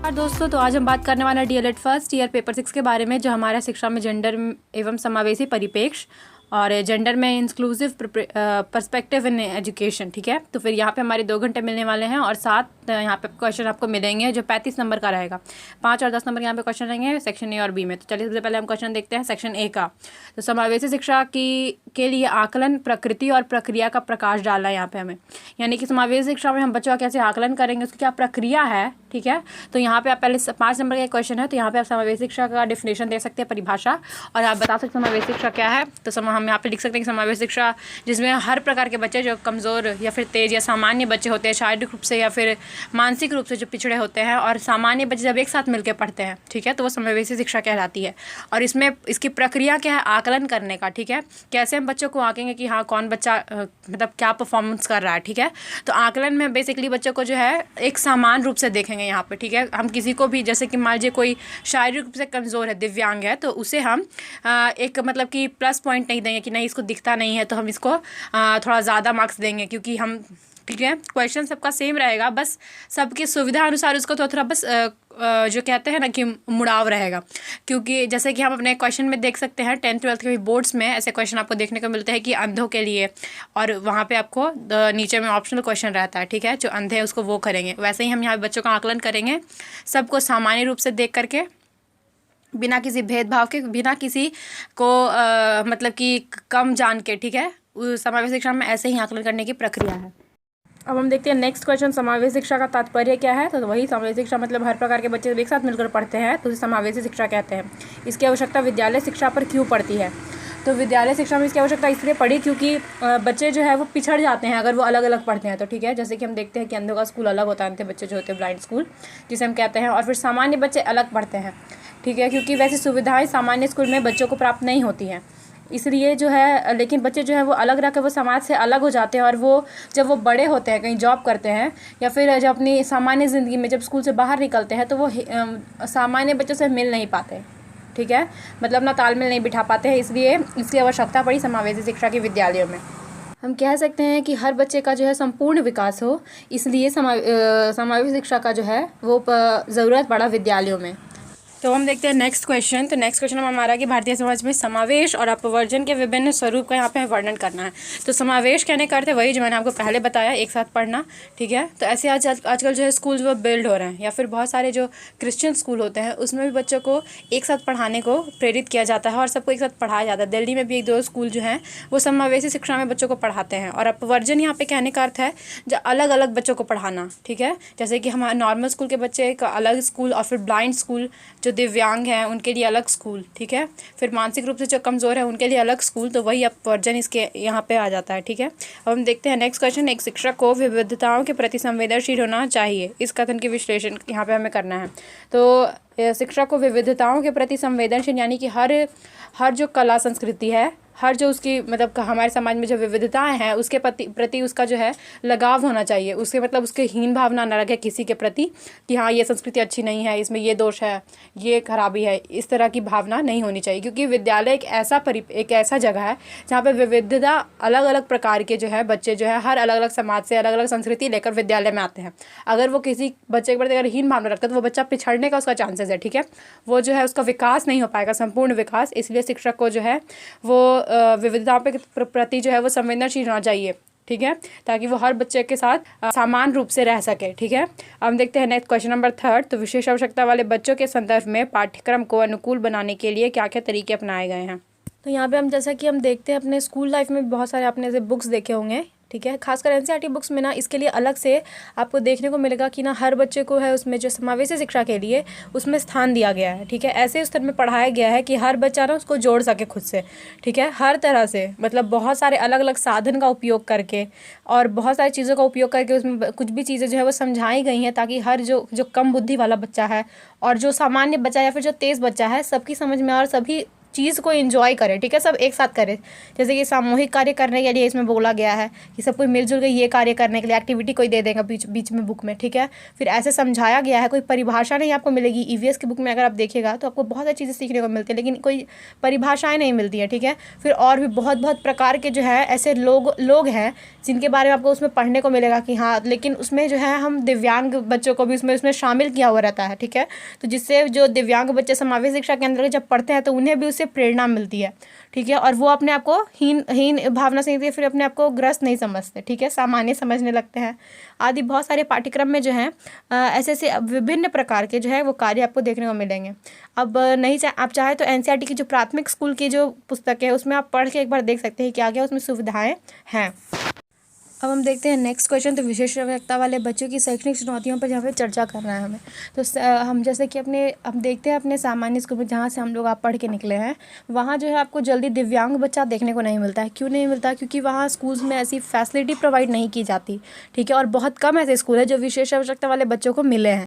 और दोस्तों, तो आज हम बात करने वाले हैं डीएलएड फर्स्ट ईयर पेपर 6 के बारे में, जो हमारा शिक्षा में जेंडर एवं समावेशी परिप्रेक्ष्य और जेंडर में इंक्लूसिव पर्सपेक्टिव इन एजुकेशन। ठीक है, तो फिर यहाँ पे हमारे 2 घंटे मिलने वाले हैं और 7 यहाँ पे क्वेश्चन आपको मिलेंगे जो 35 नंबर का रहेगा। 5 और 10 नंबर यहाँ पे क्वेश्चन रहेंगे सेक्शन ए और बी में। तो चलिए सबसे पहले हम क्वेश्चन देखते हैं सेक्शन ए का। तो समावेशी शिक्षा के लिए आकलन, प्रकृति और प्रक्रिया का प्रकाश डालना है यहाँ पे हमें, यानी कि समावेशी शिक्षा में हम बच्चों का कैसे आकलन करेंगे, उसकी क्या प्रक्रिया है। ठीक है, तो यहाँ पे आप पहले 5 नंबर का क्वेश्चन है, तो यहाँ पे आप समावेशी शिक्षा का डिफिनेशन दे सकते हैं, परिभाषा, और आप बता सकते हैं समावेशी शिक्षा क्या है। तो हम यहाँ पे लिख सकते हैं कि समावेशी शिक्षा जिसमें हर प्रकार के बच्चे जो कमज़ोर या फिर तेज़ या सामान्य बच्चे होते हैं, शारीरिक रूप से या फिर मानसिक रूप से जो पिछड़े होते हैं, और सामान्य बच्चे जब एक साथ मिलकर पढ़ते हैं, ठीक है, तो वो समावेशी शिक्षा कहलाती है। और इसमें इसकी प्रक्रिया क्या है, आकलन करने का। ठीक है, कैसे हम बच्चों को आंकेंगे कि हाँ कौन बच्चा मतलब क्या परफॉर्मेंस कर रहा है। ठीक है, तो आकलन में बेसिकली बच्चों को जो है एक समान रूप से देखेंगे यहाँ पे। ठीक है, हम किसी को भी, जैसे कि मान लीजिए कोई शारीरिक रूप से कमज़ोर है, दिव्यांग है, तो उसे हम एक मतलब कि प्लस पॉइंट नहीं देंगे कि नहीं इसको दिखता नहीं है तो हम इसको थोड़ा ज़्यादा मार्क्स देंगे, क्योंकि हम, ठीक है, क्वेश्चन सबका सेम रहेगा, बस सबकी सुविधा अनुसार उसको थोड़ा बस जो कहते हैं ना कि मुड़ाव रहेगा। क्योंकि जैसे कि हम अपने क्वेश्चन में देख सकते हैं 10th 12th के भी बोर्ड्स में ऐसे क्वेश्चन आपको देखने को मिलते हैं कि अंधों के लिए, और वहाँ पे आपको नीचे में ऑप्शनल क्वेश्चन रहता है। ठीक है, जो अंधे हैं उसको वो करेंगे। वैसे ही हम यहाँ बच्चों का आकलन करेंगे, सबको सामान्य रूप से देख करके, बिना किसी भेदभाव के, बिना किसी को मतलब कि कम जान के। ठीक है, समावेशी शिक्षा में ऐसे ही आकलन करने की प्रक्रिया है। अब हम देखते हैं नेक्स्ट क्वेश्चन, समावेशी शिक्षा का तात्पर्य क्या है। तो वही समावेशी शिक्षा मतलब हर प्रकार के बच्चे एक साथ मिलकर पढ़ते हैं, तो उसे समावेशी शिक्षा कहते हैं। इसकी आवश्यकता विद्यालय शिक्षा पर क्यों पड़ती है। तो विद्यालय शिक्षा में इसकी आवश्यकता इसलिए पड़ी क्योंकि बच्चे जो है वो पिछड़ जाते हैं अगर वो अलग अलग पढ़ते हैं तो। ठीक है, जैसे कि हम देखते हैं कि अंधों का स्कूल अलग होता है, अंधे बच्चे जो होते हैं ब्लाइंड स्कूल जिसे हम कहते हैं, और फिर सामान्य बच्चे अलग पढ़ते हैं। ठीक है, क्योंकि वैसी सुविधाएँ सामान्य स्कूल में बच्चों को प्राप्त नहीं होती हैं, इसलिए जो है, लेकिन बच्चे जो है वो अलग रहकर वो समाज से अलग हो जाते हैं, और वो जब वो बड़े होते हैं, कहीं जॉब करते हैं, या फिर जब अपनी सामान्य ज़िंदगी में जब स्कूल से बाहर निकलते हैं, तो वो सामान्य बच्चों से मिल नहीं पाते। ठीक है, मतलब ना तालमेल नहीं बिठा पाते हैं, इसलिए इसकी आवश्यकता पड़ी समावेशी शिक्षा के विद्यालयों में। हम कह सकते हैं कि हर बच्चे का जो है संपूर्ण विकास हो, इसलिए समावेशी शिक्षा का जो है वो ज़रूरत पड़ा विद्यालयों में। तो हम देखते हैं नेक्स्ट क्वेश्चन। तो नेक्स्ट क्वेश्चन हमारा कि भारतीय समाज में समावेश और अपवर्जन के विभिन्न स्वरूप का यहाँ पे वर्णन करना है। तो समावेश कहने का अर्थ है वही जो मैंने आपको पहले बताया, एक साथ पढ़ना। ठीक है, तो ऐसे आजकल जो है स्कूल वो बिल्ड हो रहे हैं, या फिर बहुत सारे जो क्रिश्चियन स्कूल होते हैं उसमें भी बच्चों को एक साथ पढ़ाने को प्रेरित किया जाता है और सबको एक साथ पढ़ाया जाता है। दिल्ली में भी 1-2 स्कूल जो हैं वो समावेशी शिक्षा में बच्चों को पढ़ाते हैं। और अपवर्जन यहाँ पे कहने का अर्थ है जो अलग अलग बच्चों को पढ़ाना। ठीक है, जैसे कि हमारे नॉर्मल स्कूल के बच्चे का अलग स्कूल, और फिर ब्लाइंड स्कूल जो दिव्यांग हैं उनके लिए अलग स्कूल। ठीक है, फिर मानसिक रूप से जो कमज़ोर है उनके लिए अलग स्कूल, तो वही अपवर्जन इसके यहाँ पे आ जाता है। ठीक है, अब हम देखते हैं नेक्स्ट क्वेश्चन। एक शिक्षक को विविधताओं के प्रति संवेदनशील होना चाहिए, इस कथन की विश्लेषण यहाँ पे हमें करना है। तो शिक्षक को विविधताओं के प्रति संवेदनशील, यानी कि हर जो कला संस्कृति है, हर जो उसकी मतलब हमारे समाज में जो विविधताएं हैं उसके प्रति उसका जो है लगाव होना चाहिए। उसके मतलब उसके हीन भावना न रखे किसी के प्रति कि हाँ ये संस्कृति अच्छी नहीं है, इसमें ये दोष है, ये खराबी है, इस तरह की भावना नहीं होनी चाहिए। क्योंकि विद्यालय एक ऐसा जगह है जहाँ पे विविधता, अलग अलग प्रकार के जो है बच्चे जो है हर अलग अलग समाज से अलग अलग संस्कृति लेकर विद्यालय में आते हैं। अगर वो किसी बच्चे के प्रति अगर हीन भावना रखता है तो वो बच्चा पिछड़ने का उसका चांसेस है। ठीक है, वो जो है उसका विकास नहीं हो पाएगा, संपूर्ण विकास। इसलिए शिक्षक को जो है वो विविधताओं के प्रति जो है वो संवेदनशील होना चाहिए। ठीक है, ताकि वो हर बच्चे के साथ समान रूप से रह सके। ठीक है, अब हम देखते हैं नेक्स्ट क्वेश्चन नंबर 3। तो विशेष आवश्यकता वाले बच्चों के संदर्भ में पाठ्यक्रम को अनुकूल बनाने के लिए क्या क्या तरीके अपनाए गए हैं। तो यहाँ पे हम जैसा कि हम देखते हैं अपने स्कूल लाइफ में बहुत सारे आपने ऐसे बुक्स देखे होंगे। ठीक है, खासकर एनसीईआरटी बुक्स में ना इसके लिए अलग से आपको देखने को मिलेगा कि ना हर बच्चे को है उसमें जो समावेशी शिक्षा के लिए उसमें स्थान दिया गया है। ठीक है, ऐसे स्तर में पढ़ाया गया है कि हर बच्चा ना उसको जोड़ सके खुद से। ठीक है, हर तरह से, मतलब बहुत सारे अलग अलग साधन का उपयोग करके और बहुत सारी चीज़ों का उपयोग करके उसमें कुछ भी चीज़ें जो है वो समझाई गई हैं, ताकि हर जो कम बुद्धि वाला बच्चा है और जो सामान्य बच्चा या फिर जो तेज़ बच्चा है सबकी समझ में और सभी चीज़ को एंजॉय करें, ठीक है, सब एक साथ करें। जैसे कि सामूहिक कार्य करने के लिए इसमें बोला गया है कि सब कोई मिलजुल के ये कार्य करने के लिए एक्टिविटी कोई दे देगा बीच बीच में बुक में, ठीक है। फिर ऐसे समझाया गया है, कोई परिभाषा नहीं आपको मिलेगी। ईवीएस की बुक में अगर आप देखिएगा तो आपको बहुत सारी चीज़ें सीखने को मिलती है, लेकिन कोई परिभाषाएँ नहीं मिलती है, ठीक है। फिर और भी बहुत बहुत प्रकार के जो है ऐसे लोग हैं जिनके बारे में आपको उसमें पढ़ने को मिलेगा कि हाँ, लेकिन उसमें जो है हम दिव्यांग बच्चों को भी उसमें शामिल किया हुआ रहता है, ठीक है। तो जिससे जो दिव्यांग बच्चे समावेशी शिक्षा के अंदर जब पढ़ते हैं तो उन्हें भी उससे प्रेरणा मिलती है, ठीक है। और वो अपने आप को हीन भावना से फिर अपने आप को ग्रस्त नहीं समझते, ठीक है, सामान्य समझने लगते हैं आदि। बहुत सारे पाठ्यक्रम में जो है ऐसे ऐसे विभिन्न प्रकार के जो है वो कार्य आपको देखने को मिलेंगे। अब नहीं आप चाहे तो एनसीईआरटी की जो प्राथमिक स्कूल की जो पुस्तक है उसमें आप पढ़ के एक बार देख सकते हैं क्या क्या उसमें सुविधाएँ हैं। अब हम देखते हैं नेक्स्ट क्वेश्चन। तो विशेष आवश्यकता वाले बच्चों की शैक्षणिक चुनौतियों पर यहाँ पे चर्चा करना है हमें। तो हम जैसे कि हम देखते हैं अपने सामान्य स्कूल में जहाँ से हम लोग आप पढ़ के निकले हैं, वहाँ जो है आपको जल्दी दिव्यांग बच्चा देखने को नहीं मिलता है। क्यों नहीं मिलता? क्योंकि वहाँ स्कूल्स में ऐसी फैसिलिटी प्रोवाइड नहीं की जाती, ठीक है। और बहुत कम ऐसे स्कूल है जो विशेष आवश्यकता वाले बच्चों को मिले हैं।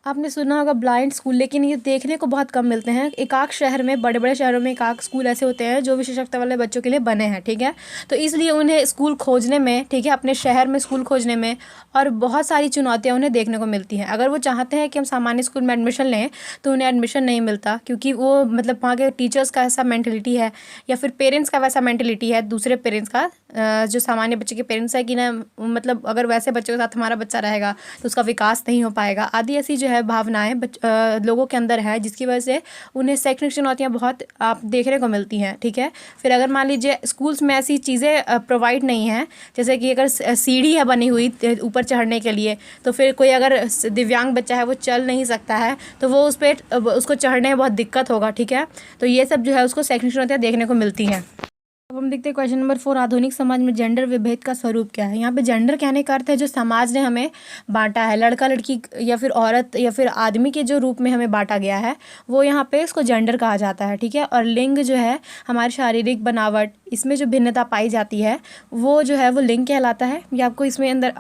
आपने सुना होगा ब्लाइंड स्कूल, लेकिन ये देखने को बहुत कम मिलते हैं। एकाध शहर में, बड़े बड़े शहरों में एकाध स्कूल ऐसे होते हैं जो विशेषज्ञता वाले बच्चों के लिए बने हैं, ठीक है। तो इसलिए उन्हें स्कूल खोजने में, ठीक है, अपने शहर में स्कूल खोजने में और बहुत सारी चुनौतियाँ उन्हें देखने को मिलती हैं। अगर वो चाहते हैं कि हम सामान्य स्कूल में एडमिशन लें तो उन्हें एडमिशन नहीं मिलता, क्योंकि वो मतलब वहाँ के टीचर्स का ऐसा मैंटेलिटी है या फिर पेरेंट्स का वैसा मैंटेलिटी है, दूसरे पेरेंट्स का, जो सामान्य बच्चे के पेरेंट्स है कि ना, मतलब अगर वैसे बच्चों के साथ हमारा बच्चा रहेगा तो उसका विकास नहीं हो पाएगा आदि। ऐसी जो है भावनाएं लोगों के अंदर है, जिसकी वजह से उन्हें शैक्षणिक चुनौतियां बहुत आप देखने को मिलती हैं, ठीक है। फिर अगर मान लीजिए स्कूल्स में ऐसी चीज़ें प्रोवाइड नहीं हैं, जैसे कि अगर सीढ़ी है बनी हुई ऊपर चढ़ने के लिए, तो फिर कोई अगर दिव्यांग बच्चा है वो चल नहीं सकता है तो वो उसको चढ़ने में बहुत दिक्कत होगा, ठीक है। तो ये सब जो है उसको शैक्षणिक चुनौतियाँ देखने को मिलती हैं। अब हम देखते हैं क्वेश्चन नंबर 4, आधुनिक समाज में जेंडर विभेद का स्वरूप क्या है। यहाँ पे जेंडर कहने का अर्थ है जो समाज ने हमें बांटा है, लड़का लड़की या फिर औरत या फिर आदमी के जो रूप में हमें बांटा गया है, वो यहाँ पे इसको जेंडर कहा जाता है, ठीक है। और लिंग जो है हमारी शारीरिक बनावट, इसमें जो भिन्नता पाई जाती है वो जो है वो लिंग कहलाता है। या आपको इसमें अंदर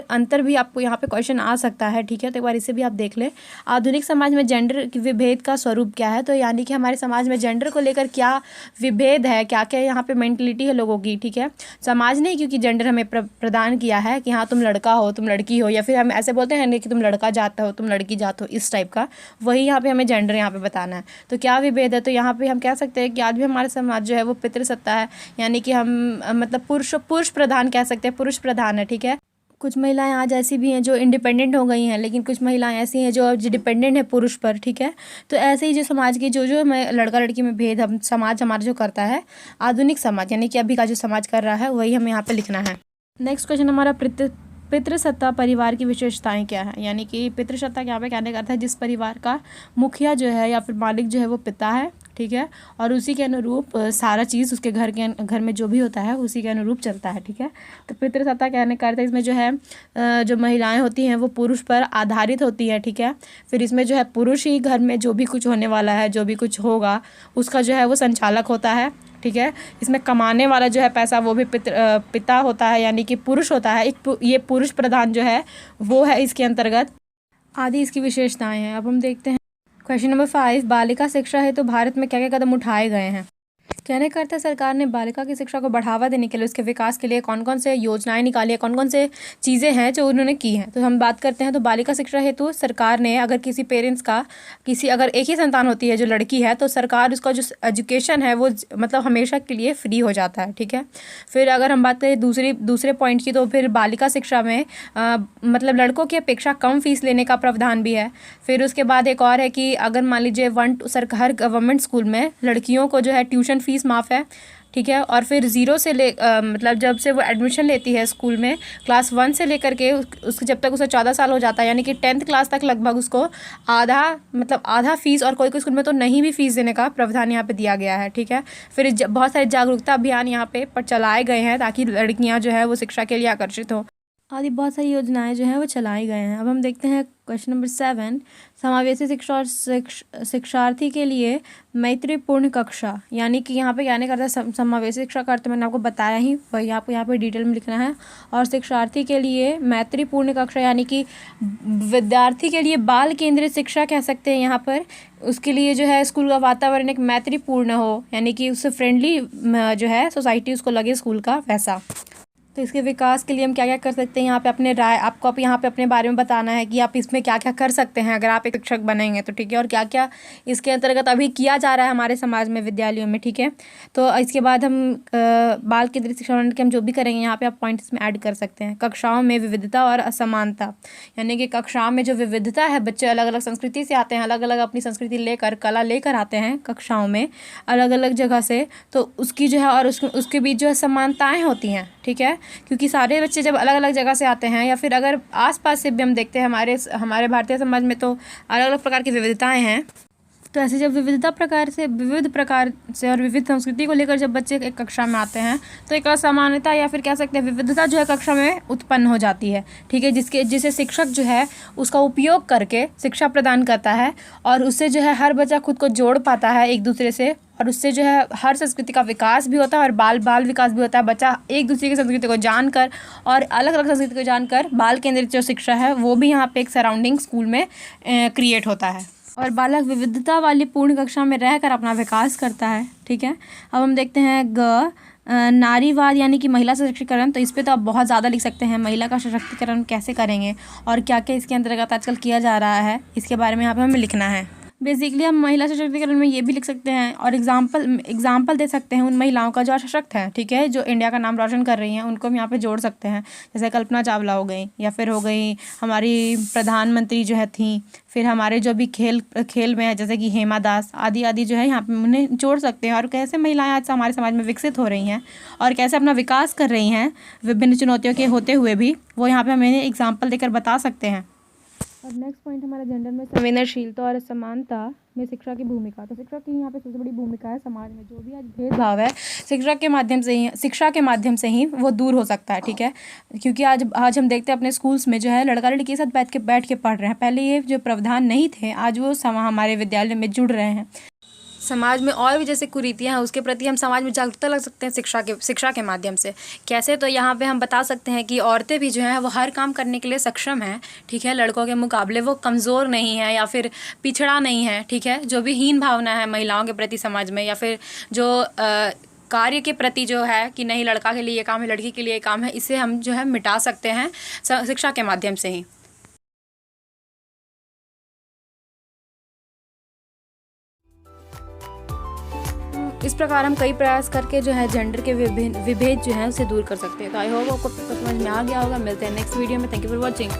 अंतर भी आपको यहाँ पे क्वेश्चन आ सकता है, ठीक है। तो एक बार इसे भी आप देख लें। आधुनिक समाज में जेंडर विभेद का स्वरूप क्या है, तो यानी कि हमारे समाज में जेंडर को लेकर क्या विभेद है, क्या क्या यहाँ पे मेंटलिटी है लोगों की, ठीक है। समाज ने क्योंकि जेंडर हमें प्रदान किया है कि हाँ तुम लड़का हो, तुम लड़की हो, या फिर हम ऐसे बोलते हैं कि तुम लड़का जात हो, तुम लड़की जात हो, इस टाइप का, वही यहाँ पे हमें जेंडर यहाँ पे बताना है। तो क्या विभेद है, तो यहाँ पे हम कह सकते हैं कि आज भी हमारे समाज जो है वो पितृसत्ता है, यानी कि हम मतलब पुरुष प्रधान कह सकते हैं, पुरुष प्रधान है, ठीक है। कुछ महिलाएं आज ऐसी भी हैं जो इंडिपेंडेंट हो गई हैं, लेकिन कुछ महिलाएं ऐसी हैं जो डिपेंडेंट है पुरुष पर, ठीक है। तो ऐसे ही जो समाज की जो लड़का लड़की में भेद हम समाज हमारा जो करता है, आधुनिक समाज यानी कि अभी का जो समाज कर रहा है, वही हमें यहाँ पे लिखना है। नेक्स्ट क्वेश्चन हमारा पितृसत्ता परिवार की विशेषताएं क्या है। यानी कि पितृसत्ता यहाँ पे कहने का अर्थ है जिस परिवार का मुखिया जो है या फिर मालिक जो है वो पिता है, ठीक है, और उसी के अनुरूप सारा चीज़ उसके घर में जो भी होता है उसी के अनुरूप चलता है, ठीक है। तो पितृसत्ता कहने का अर्थ है इसमें जो है जो महिलाएं होती हैं वो पुरुष पर आधारित होती हैं, ठीक है। फिर इसमें जो है पुरुष ही घर में जो भी कुछ होने वाला है, जो भी कुछ होगा उसका जो है वो संचालक होता है, ठीक है। इसमें कमाने वाला जो है पैसा वो भी पिता होता है, यानी कि पुरुष होता है। ये पुरुष प्रधान जो है वो है इसके अंतर्गत, आदि इसकी विशेषताएं हैं। अब हम देखते हैं क्वेश्चन नंबर 5, बालिका शिक्षा है तो भारत में क्या क्या कदम उठाए गए हैं। कहने का अर्थ है सरकार ने बालिका की शिक्षा को बढ़ावा देने के लिए, उसके विकास के लिए कौन कौन से योजनाएं निकाली है, कौन कौन से चीज़ें हैं जो उन्होंने की हैं। तो हम बात करते हैं तो बालिका शिक्षा हेतु सरकार ने, अगर किसी पेरेंट्स का अगर एक ही संतान होती है जो लड़की है, तो सरकार उसका जो एजुकेशन है वो मतलब हमेशा के लिए फ्री हो जाता है, ठीक है। फिर अगर हम बात करें दूसरे पॉइंट की, तो फिर बालिका शिक्षा में मतलब लड़कों की अपेक्षा कम फीस लेने का प्रावधान भी है। फिर उसके बाद एक और है कि अगर मान लीजिए हर गवर्नमेंट स्कूल में लड़कियों को जो है ट्यूशन फीस माफ़ है, ठीक है। और फिर ज़ीरो से मतलब जब से वो एडमिशन लेती है स्कूल में, क्लास 1 से लेकर के उसके जब तक उसे 14 साल हो जाता है, यानी कि 10th क्लास तक लगभग उसको आधा फीस, और कोई स्कूल में तो नहीं भी फीस देने का प्रावधान यहाँ पे दिया गया है, ठीक है। फिर बहुत सारे जागरूकता अभियान यहाँ पे चलाए गए हैं ताकि लड़कियाँ जो है वो शिक्षा के लिए आकर्षित हों। आदि बहुत सारी योजनाएं जो हैं वो चलाई गए हैं। अब हम देखते हैं क्वेश्चन नंबर 7, समावेशी शिक्षा और शिक्षार्थी के लिए मैत्रीपूर्ण कक्षा, यानी कि यहाँ पे क्या नहीं करता, समावेशी शिक्षा का अर्थ मैंने आपको बताया ही, वही आपको यहाँ पे डिटेल में लिखना है। और शिक्षार्थी के लिए मैत्रीपूर्ण कक्षा यानी कि विद्यार्थी के लिए बाल केंद्रित शिक्षा कह सकते हैं यहाँ पर। उसके लिए जो है स्कूल का वातावरण एक मैत्रीपूर्ण हो, यानी कि उससे फ्रेंडली जो है सोसाइटी उसको लगे स्कूल का वैसा। तो इसके विकास के लिए हम क्या क्या कर सकते हैं, यहाँ पे अपने राय आपको आप यहाँ पे अपने बारे में बताना है कि आप इसमें क्या क्या कर सकते हैं अगर आप एक शिक्षक बनेंगे तो, ठीक है, और क्या क्या इसके अंतर्गत अभी किया जा रहा है हमारे समाज में, विद्यालयों में, ठीक है। तो इसके बाद हम बाल केंद्रित शिक्षा के हम जो भी करेंगे यहाँ पे आप पॉइंट इसमें ऐड कर सकते हैं। कक्षाओं में विविधता और असमानता, यानी कि कक्षाओं में जो विविधता है, बच्चे अलग अलग संस्कृति से आते हैं, अलग अलग अपनी संस्कृति लेकर, कला लेकर आते हैं कक्षाओं में अलग अलग जगह से, तो उसकी जो है और उसके बीच जो है समानताएँ होती हैं, ठीक है। क्योंकि सारे बच्चे जब अलग अलग जगह से आते हैं, या फिर अगर आसपास से भी हम देखते हैं हमारे भारतीय समाज में तो अलग अलग प्रकार की विविधताएं हैं। तो ऐसे जब विविध प्रकार से और विविध संस्कृति को लेकर जब बच्चे एक कक्षा में आते हैं तो एक असमानता या फिर कह सकते हैं विविधता जो है कक्षा में उत्पन्न हो जाती है, ठीक है, जिसे शिक्षक जो है उसका उपयोग करके शिक्षा प्रदान करता है, और उससे जो है हर बच्चा खुद को जोड़ पाता है एक दूसरे से, और उससे जो है हर संस्कृति का विकास भी होता है और बाल विकास भी होता है। बच्चा एक दूसरे की संस्कृति को जानकर और अलग अलग संस्कृति को जानकर बाल केंद्रित जो शिक्षा है वो भी यहाँ पे एक सराउंडिंग स्कूल में क्रिएट होता है, और बालक विविधता वाली पूर्ण कक्षा में रहकर अपना विकास करता है, ठीक है। अब हम देखते हैं नारीवाद यानी कि महिला सशक्तिकरण। तो इस पे तो आप बहुत ज़्यादा लिख सकते हैं, महिला का सशक्तिकरण कैसे करेंगे और क्या क्या इसके अंतर्गत आजकल किया जा रहा है, इसके बारे में यहाँ पे हमें लिखना है। बेसिकली हम महिला सशक्तिकरण में ये भी लिख सकते हैं और एग्जाम्पल दे सकते हैं उन महिलाओं का जो अशक्त हैं, ठीक है, जो इंडिया का नाम रोशन कर रही हैं, उनको हम यहाँ पे जोड़ सकते हैं। जैसे कल्पना चावला हो गई, या फिर हो गई हमारी प्रधानमंत्री जो है थी, फिर हमारे जो भी खेल में है जैसे कि हेमा दास आदि जो है यहाँ पे उन्हें जोड़ सकते हैं, और कैसे महिलाएं आज हमारे समाज में विकसित हो रही हैं और कैसे अपना विकास कर रही हैं विभिन्न चुनौतियों के होते हुए भी, वो यहाँ पे हमें एग्जाम्पल देकर बता सकते हैं। और नेक्स्ट पॉइंट हमारा जेंडर में संवेदनशीलता और समानता में शिक्षा की भूमिका। तो शिक्षा की यहाँ पे सबसे बड़ी भूमिका है, समाज में जो भी आज भेदभाव है शिक्षा के माध्यम से ही वो दूर हो सकता है, ठीक है। क्योंकि आज हम देखते हैं अपने स्कूल्स में जो है लड़का लड़की के साथ बैठ के पढ़ रहे हैं, पहले ये जो प्रावधान नहीं थे, आज वो हमारे विद्यालय में जुड़ रहे हैं। समाज में और भी जैसे कुरीतियाँ हैं उसके प्रति हम समाज में जागरूकता ला सकते हैं शिक्षा के माध्यम से। कैसे, तो यहाँ पे हम बता सकते हैं कि औरतें भी जो हैं वो हर काम करने के लिए सक्षम हैं, ठीक है, लड़कों के मुकाबले वो कमज़ोर नहीं है या फिर पिछड़ा नहीं है, ठीक है। जो भी हीन भावना है महिलाओं के प्रति समाज में, या फिर जो कार्य के प्रति जो है कि नहीं लड़का के लिए ये काम है, लड़की के लिए ये काम है, इसे हम जो है मिटा सकते हैं शिक्षा के माध्यम से ही। इस प्रकार हम कई प्रयास करके जो है जेंडर के विभेद जो है उसे दूर कर सकते हैं। तो आई होप आपको समझ में आ गया होगा। मिलते हैं नेक्स्ट वीडियो में। Thank you for watching.